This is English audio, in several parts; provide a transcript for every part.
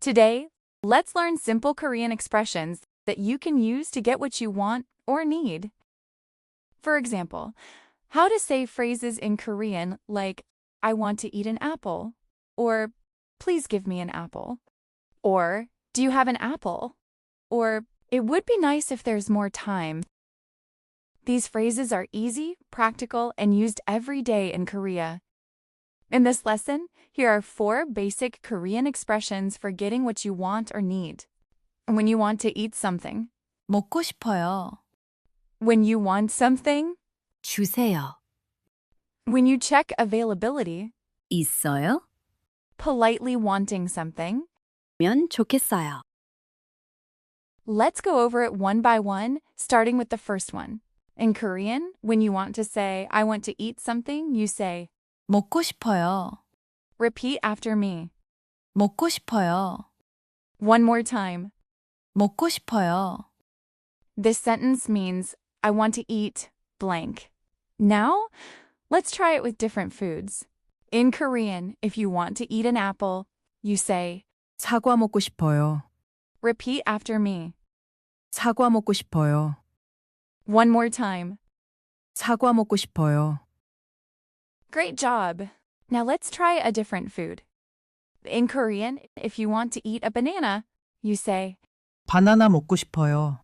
Today, let's learn simple Korean expressions that you can use to get what you want or need. For example, how to say phrases in Korean like, I want to eat an apple, or please give me an apple, or do you have an apple, or it would be nice if there's more time. These phrases are easy, practical, and used every day in Korea. In this lesson, here are 4 basic Korean expressions for getting what you want or need. When you want to eat something. 먹고 싶어요. When you want something. 주세요. When you check availability. 있어요? Politely wanting something. 면 좋겠어요. Let's go over it one by one, starting with the first one. In Korean, when you want to say, I want to eat something, you say, 먹고 싶어요. Repeat after me. 먹고 싶어요. One more time. 먹고 싶어요. This sentence means, I want to eat blank. Now, let's try it with different foods. In Korean, if you want to eat an apple, you say, 사과 먹고 싶어요. Repeat after me. 사과 먹고 싶어요. One more time. 사과 먹고 싶어요. Great job. Now let's try a different food. In Korean, if you want to eat a banana, you say, 바나나 먹고 싶어요.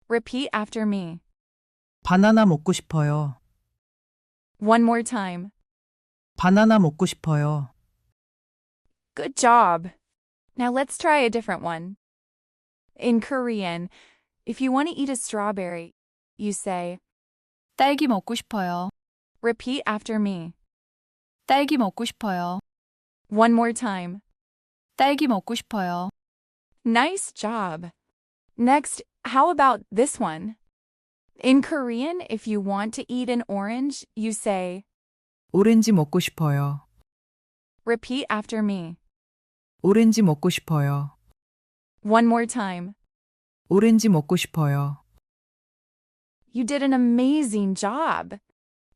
Repeat after me. 바나나 먹고 싶어요. One more time. 바나나 먹고 싶어요. Good job. Now let's try a different one. In Korean, if you want to eat a strawberry, you say, 딸기 먹고 싶어요. Repeat after me. 딸기 먹고 싶어요. One more time. 딸기 먹고 싶어요. Nice job. Next, how about this one? In Korean, if you want to eat an orange, you say, 오렌지 먹고 싶어요. Repeat after me. 오렌지 먹고 싶어요. One more time. 오렌지 먹고 싶어요. You did an amazing job.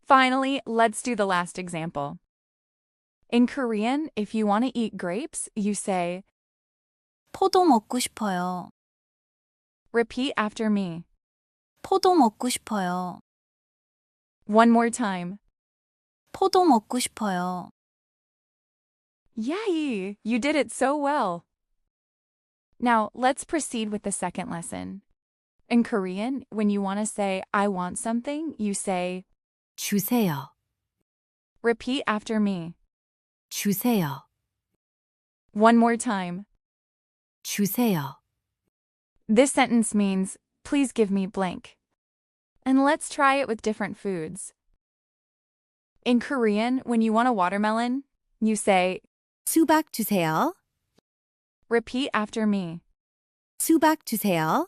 Finally, let's do the last example. In Korean, if you want to eat grapes, you say, 포도 먹고 싶어요. Repeat after me. 포도 먹고 싶어요. One more time. 포도 먹고 싶어요. Yay! You did it so well. Now, let's proceed with the second lesson. In Korean, when you want to say, I want something, you say, 주세요. Repeat after me. 주세요. One more time. 주세요. This sentence means, please give me blank. And let's try it with different foods. In Korean, when you want a watermelon, you say, 수박 주세요. Repeat after me. 수박 주세요.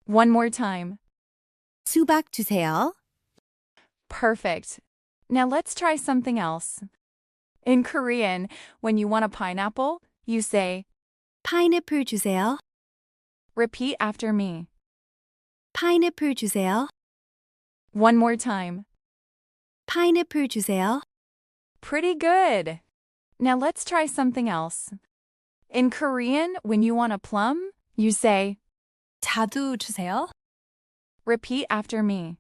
One more time. 수박 주세요. Perfect. Now let's try something else. In Korean, when you want a pineapple, you say, 파인애플 주세요. Repeat after me. 파인애플 주세요. One more time. 파인애플 주세요. Pretty good. Now let's try something else. In Korean, when you want a plum, you say, 자두 주세요. Repeat after me.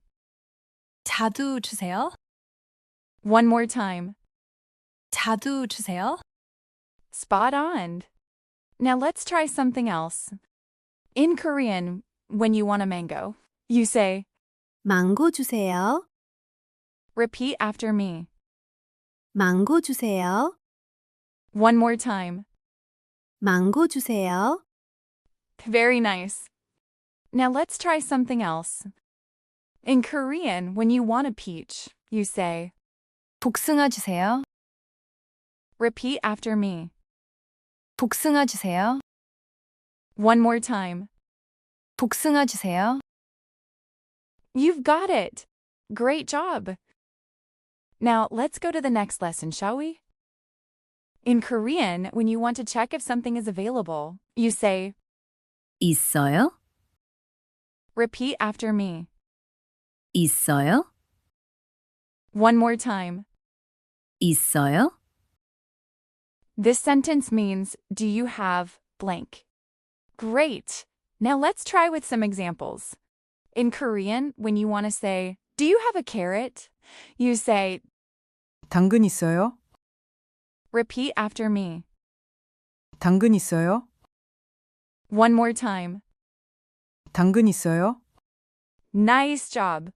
자두 주세요. One more time. 자두 주세요. Spot on. Now let's try something else. In Korean, when you want a mango, you say, 망고 주세요. Repeat after me. 망고 주세요. One more time. 망고 주세요. Very nice. Now let's try something else. In Korean, when you want a peach, you say, 복숭아 주세요. Repeat after me. 복숭아 주세요. One more time. 복숭아 주세요. You've got it. Great job. Now let's go to the next lesson, shall we? In Korean, when you want to check if something is available, you say, 있어요? Repeat after me. 있어요? One more time. 있어요? This sentence means, do you have blank? Great. Now let's try with some examples. In Korean, when you want to say, do you have a carrot? You say, 당근 있어요? repeat after me. 당근 있어요? One more time. 당근 있어요? Nice job.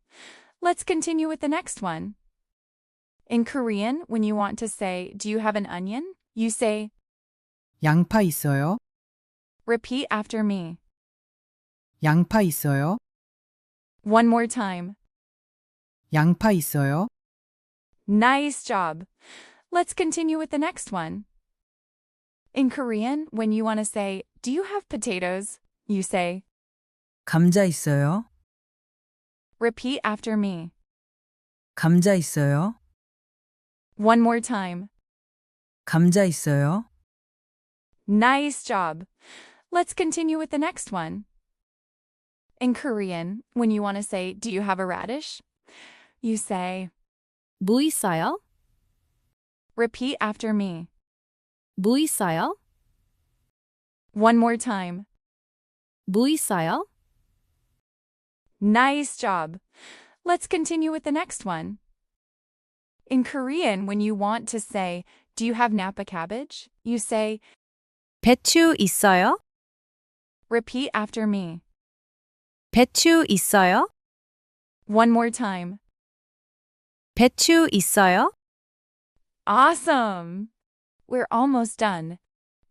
Let's continue with the next one. In Korean, when you want to say, do you have an onion? You say, 양파 있어요? repeat after me. 양파 있어요? One more time. 양파 있어요? Nice job. Let's continue with the next one. In Korean, when you want to say, do you have potatoes? You say, 감자 있어요? repeat after me. 감자 있어요? One more time. 감자 있어요? Nice job. Let's continue with the next one. In Korean, when you want to say, do you have a radish? You say, 무 있어요? repeat after me. 무 있어요? One more time. 무 있어요? Nice job. Let's continue with the next one. In Korean, when you want to say, do you have Napa cabbage? You say, 배추 있어요? repeat after me. 배추 있어요? One more time. 배추 있어요? Awesome! We're almost done.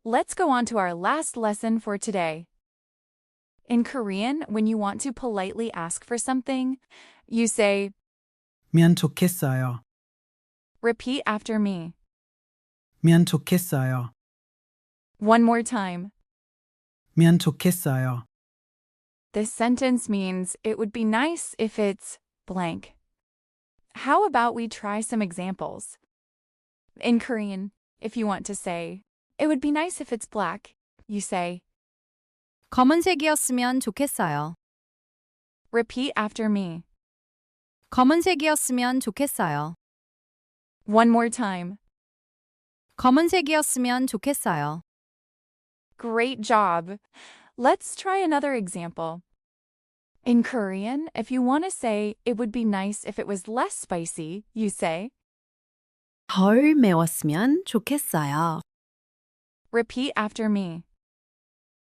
Let's go on to our last lesson for today. In Korean, when you want to politely ask for something, you say, 면 좋겠어요. repeat after me. 면 좋겠어요. One more time. 면 좋겠어요. This sentence means it would be nice if it's blank. How about we try some examples? In Korean, if you want to say, it would be nice if it's black, you say, 검은색이었으면 좋겠어요. repeat after me. 검은색이었으면 좋겠어요. One more time. 검은색이었으면 좋겠어요. Great job. Let's try another example. In Korean, if you want to say it would be nice if it was less spicy, you say, 덜 매웠으면 좋겠어요. repeat after me.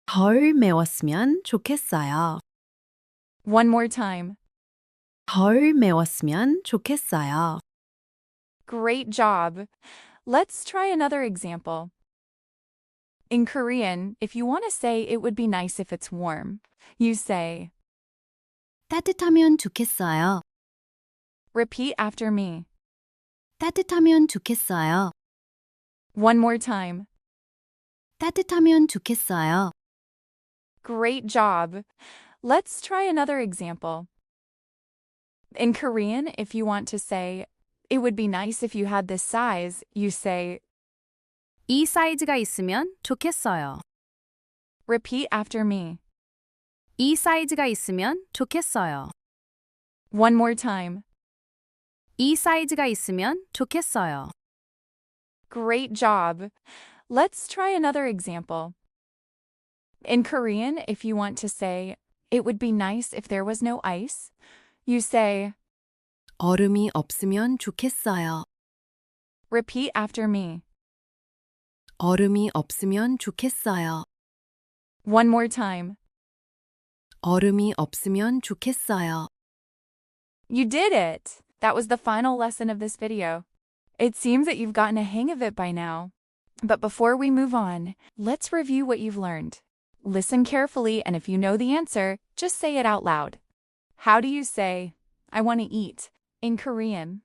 덜 매웠으면 좋겠어요. One more time. 덜 매웠으면 좋겠어요. Great job. Let's try another example. In Korean, if you want to say it would be nice if it's warm, you say, 따뜻하면 좋겠어요. repeat after me. 따뜻하면 좋겠어요. One more time. 따뜻하면 좋겠어요. Great job. Let's try another example. In Korean, if you want to say, it would be nice if you had this size, you say, 이 사이즈가 있으면 좋겠어요. repeat after me. 이 사이즈가 있으면 좋겠어요. One more time. 이 사이즈가 있으면 좋겠어요. Great job. Let's try another example. In Korean, if you want to say, it would be nice if there was no ice, you say, 얼음이 없으면 좋겠어요. repeat after me. 얼음이 없으면 좋겠어요. One more time. 얼음이 없으면 좋겠어요. You did it! That was the final lesson of this video. It seems that you've gotten a hang of it by now. But before we move on, let's review what you've learned. Listen carefully, and if you know the answer, just say it out loud. How do you say, I want to eat, in Korean?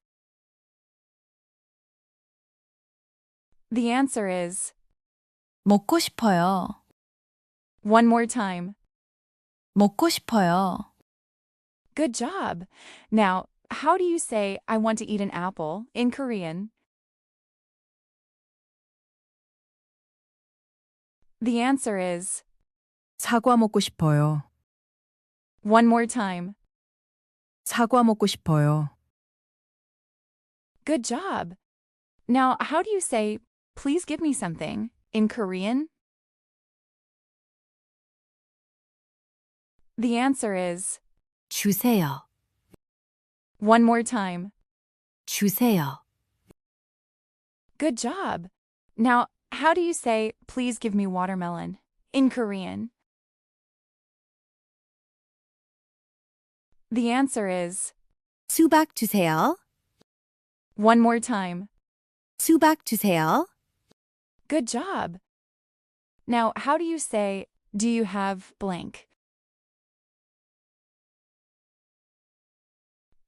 The answer is, 먹고 싶어요. one more time. 먹고 싶어요. Good job. Now, how do you say, I want to eat an apple, in Korean? The answer is, 사과 먹고 싶어요. one more time. 사과 먹고 싶어요. Good job. Now, how do you say, please give me something in Korean? The answer is 주세요. one more time. 주세요. Good job. Now, how do you say, please give me watermelon in Korean? The answer is 수박 주세요. one more time. 수박 주세요. Good job. Now, how do you say, do you have blank?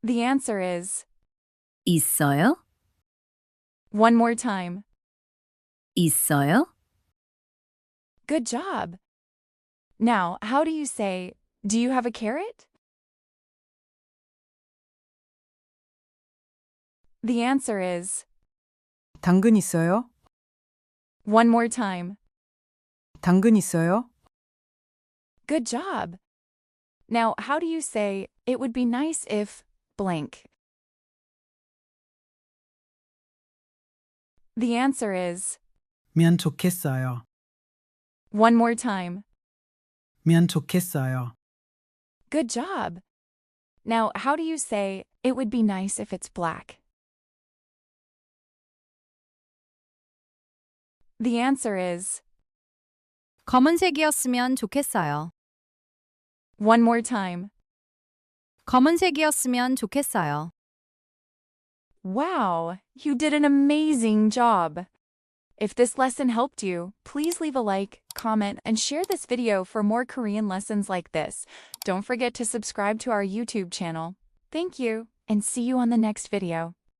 The answer is 있어요? one more time. 있어요? Good job. Now, how do you say, do you have a carrot? The answer is 당근 있어요? one more time. 당근 있어요? Good job. Now, how do you say, it would be nice if blank? The answer is 면 좋겠어요. one more time. 면 좋겠어요. Good job. Now, how do you say, it would be nice if it's black? The answer is 검은색이었으면 좋겠어요. one more time. 검은색이었으면 좋겠어요. Wow, you did an amazing job. If this lesson helped you, please leave a like, comment, and share this video for more Korean lessons like this. Don't forget to subscribe to our YouTube channel. Thank you, and see you on the next video.